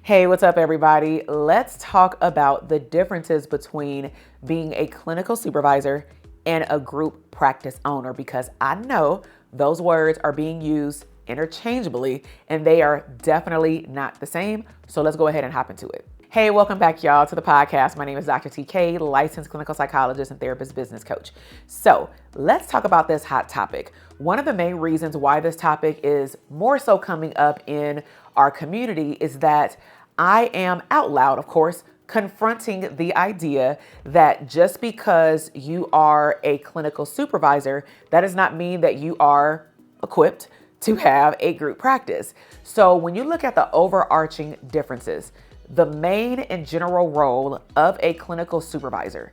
Hey, what's up, everybody? Let's talk about the differences between being a clinical supervisor and a group practice owner, because I know those words are being used interchangeably and they are definitely not the same. So let's go ahead and hop into it. Hey, welcome back, y'all, to the podcast. My name is Dr. TK, licensed clinical psychologist and therapist business coach. So let's talk about this hot topic. One of the main reasons why this topic is more so coming up in our community is that I am out loud, of course, confronting the idea that just because you are a clinical supervisor, that does not mean that you are equipped to have a group practice. So when you look at the overarching differences, the main and general role of a clinical supervisor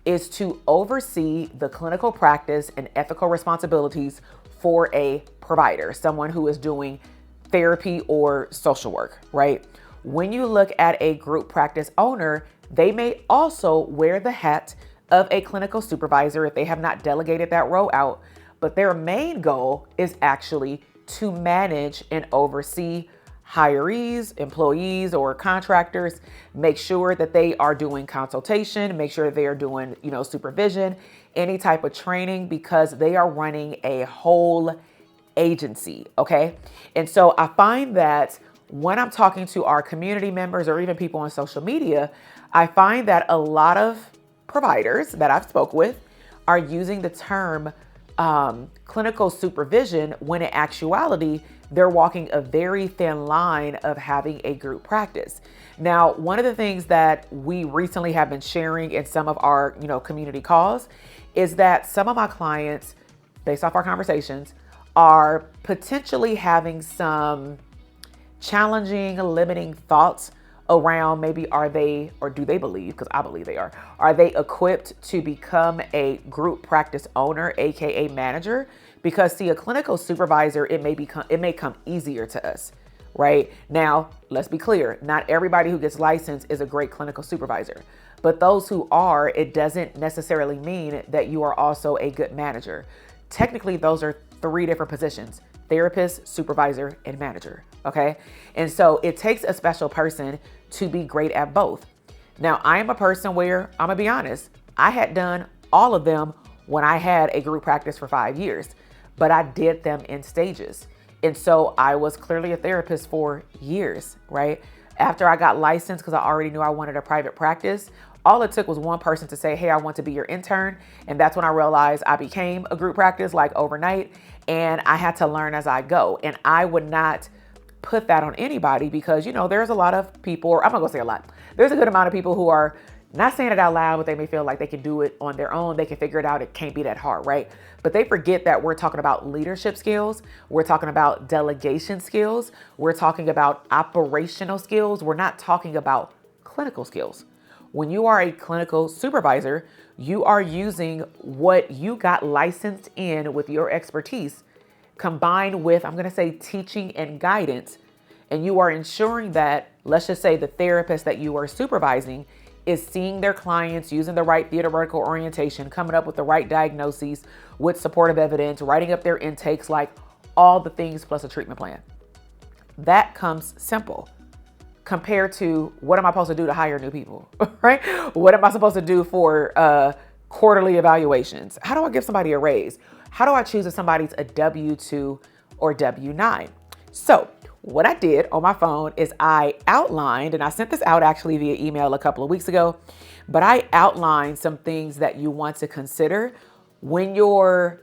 is to oversee the clinical practice and ethical responsibilities for a provider, someone who is doing therapy or social work, right? When you look at a group practice owner, they may also wear the hat of a clinical supervisor if they have not delegated that role out, but their main goal is actually to manage and oversee hirees, employees, or contractors, make sure that they are doing consultation, make sure they are doing, supervision, any type of training, because they are running a whole agency, okay? And so I find that when I'm talking to our community members or even people on social media, I find that a lot of providers that I've spoke with are using the term clinical supervision when in actuality, they're walking a very thin line of having a group practice. Now, one of the things that we recently have been sharing in some of our, community calls is that some of my clients, based off our conversations, are potentially having some challenging, limiting thoughts around maybe are they, or do they believe, because I believe they are they equipped to become a group practice owner, AKA manager? Because see, a clinical supervisor, it may come easier to us, right? Now, let's be clear, not everybody who gets licensed is a great clinical supervisor, but those who are, it doesn't necessarily mean that you are also a good manager. Technically, those are three different positions: therapist, supervisor, and manager, okay? And so it takes a special person to be great at both. Now, I am a person where, I'm gonna be honest, I had done all of them when I had a group practice for 5 years, but I did them in stages. And so I was clearly a therapist for years, right? After I got licensed, because I already knew I wanted a private practice, all it took was one person to say, hey, I want to be your intern. And that's when I realized I became a group practice like overnight, and I had to learn as I go. And I would not put that on anybody because, there's a lot of people, or I'm not gonna say a lot, there's a good amount of people who are not saying it out loud, but they may feel like they can do it on their own. They can figure it out. It can't be that hard, right? But they forget that we're talking about leadership skills. We're talking about delegation skills. We're talking about operational skills. We're not talking about clinical skills. When you are a clinical supervisor, you are using what you got licensed in with your expertise, combined with, I'm going to say, teaching and guidance. And you are ensuring that, let's just say, the therapist that you are supervising is seeing their clients, using the right theoretical orientation, coming up with the right diagnoses with supportive evidence, writing up their intakes, like all the things plus a treatment plan. That comes simple compared to what am I supposed to do to hire new people, right? What am I supposed to do for quarterly evaluations? How do I give somebody a raise? How do I choose if somebody's a W-2 or W-9? So what I did on my phone is I outlined, and I sent this out actually via email a couple of weeks ago, but I outlined some things that you want to consider when you're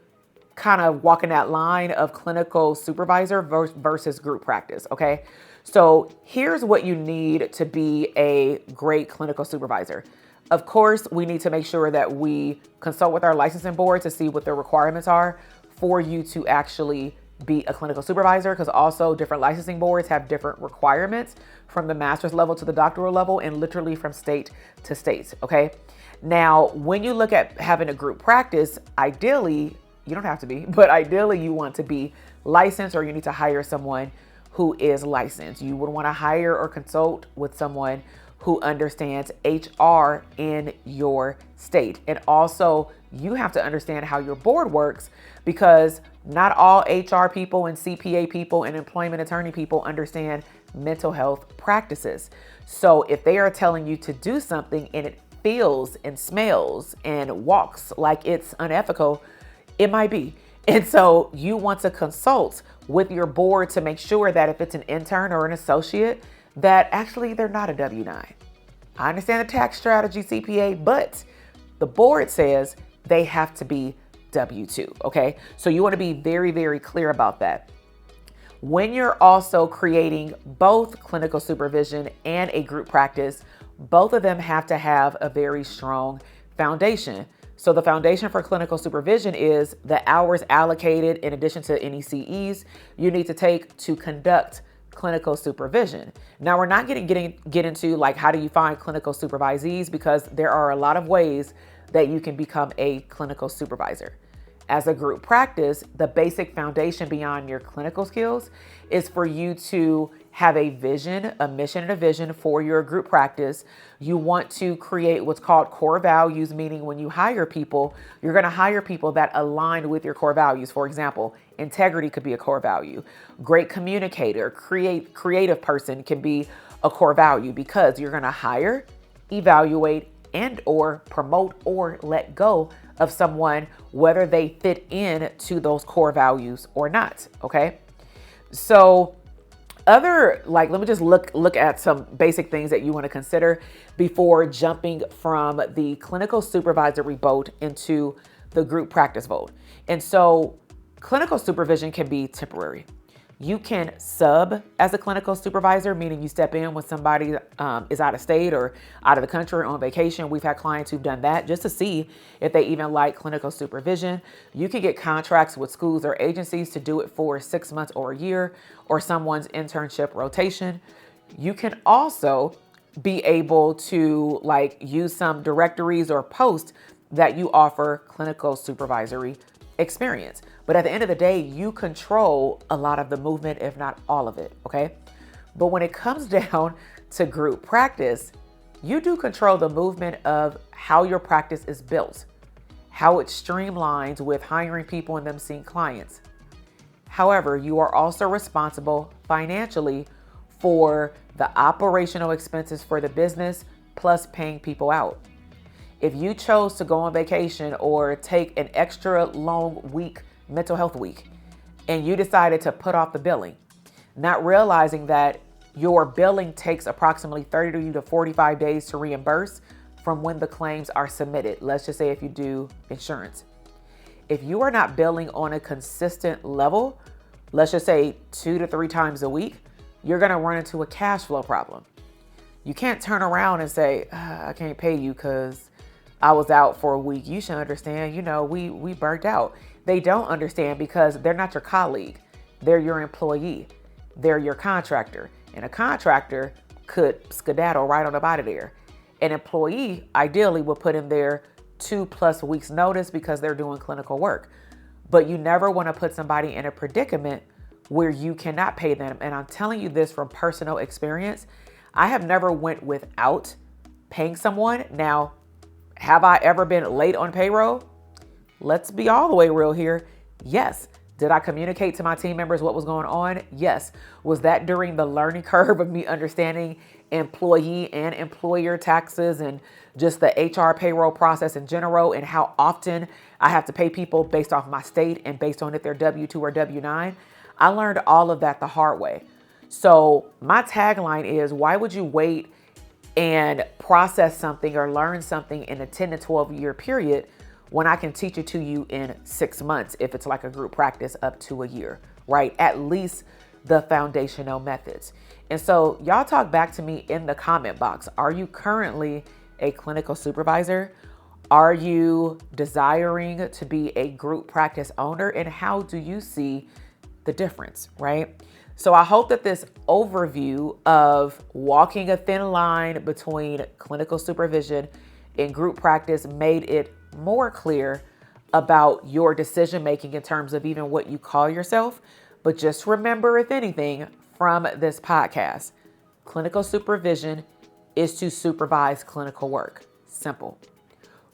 kind of walking that line of clinical supervisor versus group practice, okay? So here's what you need to be a great clinical supervisor. Of course, we need to make sure that we consult with our licensing board to see what the requirements are for you to actually be a clinical supervisor, because also different licensing boards have different requirements from the master's level to the doctoral level and literally from state to state, okay? Now, when you look at having a group practice, ideally, you don't have to be, but ideally you want to be licensed, or you need to hire someone who is licensed. You would want to hire or consult with someone who understands HR in your state. And also, you have to understand how your board works, because not all HR people and CPA people and employment attorney people understand mental health practices. So if they are telling you to do something and it feels and smells and walks like it's unethical, it might be. And so you want to consult with your board to make sure that if it's an intern or an associate, that actually they're not a W-9. I understand the tax strategy, CPA, but the board says they have to be W-2, okay? So you want to be very, very clear about that. When you're also creating both clinical supervision and a group practice, both of them have to have a very strong foundation. So the foundation for clinical supervision is the hours allocated in addition to any CEs you need to take to conduct clinical supervision. Now we're not get into like how do you find clinical supervisees, because there are a lot of ways that you can become a clinical supervisor. As a group practice, the basic foundation beyond your clinical skills is for you to have a vision, a mission and a vision for your group practice. You want to create what's called core values, meaning when you hire people, you're going to hire people that align with your core values. For example, integrity could be a core value. Great communicator, creative person can be a core value, because you're going to hire, evaluate, and or promote or let go of someone, whether they fit in to those core values or not. Okay. So let me just look at some basic things that you want to consider before jumping from the clinical supervisory vote into the group practice vote. And so clinical supervision can be temporary. You can sub as a clinical supervisor, meaning you step in when somebody is out of state or out of the country or on vacation. We've had clients who've done that just to see if they even like clinical supervision. You can get contracts with schools or agencies to do it for 6 months or a year, or someone's internship rotation. You can also be able to use some directories or posts that you offer clinical supervisory experience. But at the end of the day, you control a lot of the movement, if not all of it, okay? But when it comes down to group practice, you do control the movement of how your practice is built, how it streamlines with hiring people and them seeing clients. However, you are also responsible financially for the operational expenses for the business, plus paying people out. If you chose to go on vacation or take an extra long week, mental health week, and you decided to put off the billing, not realizing that your billing takes approximately 30 to 45 days to reimburse from when the claims are submitted. Let's just say if you do insurance. If you are not billing on a consistent level, let's just say 2 to 3 times a week, you're going to run into a cash flow problem. You can't turn around and say, I can't pay you because I was out for a week. You should understand, we burnt out. They don't understand because they're not your colleague. They're your employee. They're your contractor. And a contractor could skedaddle right on up out of there. An employee ideally will put in their 2+ weeks notice because they're doing clinical work. But you never want to put somebody in a predicament where you cannot pay them. And I'm telling you this from personal experience. I have never went without paying someone. Now, have I ever been late on payroll? Let's be all the way real here. Yes. Did I communicate to my team members what was going on? Yes. Was that during the learning curve of me understanding employee and employer taxes and just the HR payroll process in general, and how often I have to pay people based off my state and based on if they're W-2 or W-9? I learned all of that the hard way. So my tagline is, why would you wait and process something or learn something in a 10 to 12 year period when I can teach it to you in 6 months, if it's like a group practice, up to a year, right? At least the foundational methods. And so y'all talk back to me in the comment box. Are you currently a clinical supervisor? Are you desiring to be a group practice owner? And how do you see the difference, right? So I hope that this overview of walking a thin line between clinical supervision and group practice made it more clear about your decision-making in terms of even what you call yourself. But just remember, if anything, from this podcast, clinical supervision is to supervise clinical work. Simple.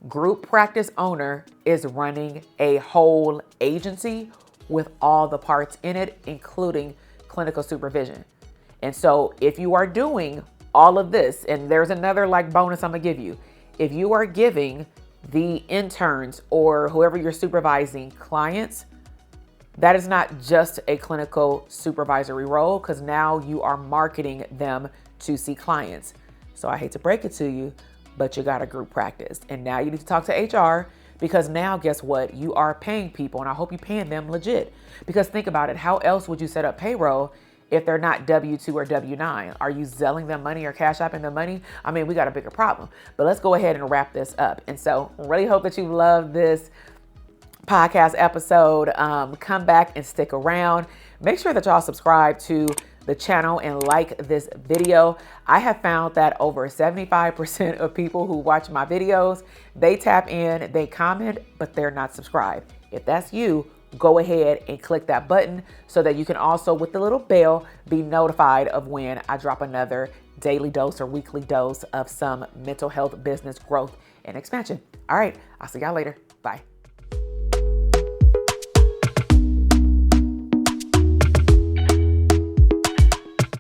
Group practice owner is running a whole agency with all the parts in it, including clinical supervision. And so if you are doing all of this, and there's another like bonus I'm gonna give you, if you are giving the interns or whoever you're supervising clients, that is not just a clinical supervisory role, because now you are marketing them to see clients. So I hate to break it to you, but you got a group practice. And now you need to talk to HR, because now guess what? You are paying people, and I hope you're paying them legit. Because think about it, how else would you set up payroll if they're not W-2 or W-9? Are you selling them money or cash apping them money? I mean, we got a bigger problem. But let's go ahead and wrap this up. And so really hope that you love this podcast episode. Come back and stick around. Make sure that y'all subscribe to the channel and like this video. I have found that over 75% of people who watch my videos, they tap in, they comment, but they're not subscribed. If that's you, go ahead and click that button so that you can also, with the little bell, be notified of when I drop another daily dose or weekly dose of some mental health, business growth, and expansion. All right, I'll see y'all later. Bye.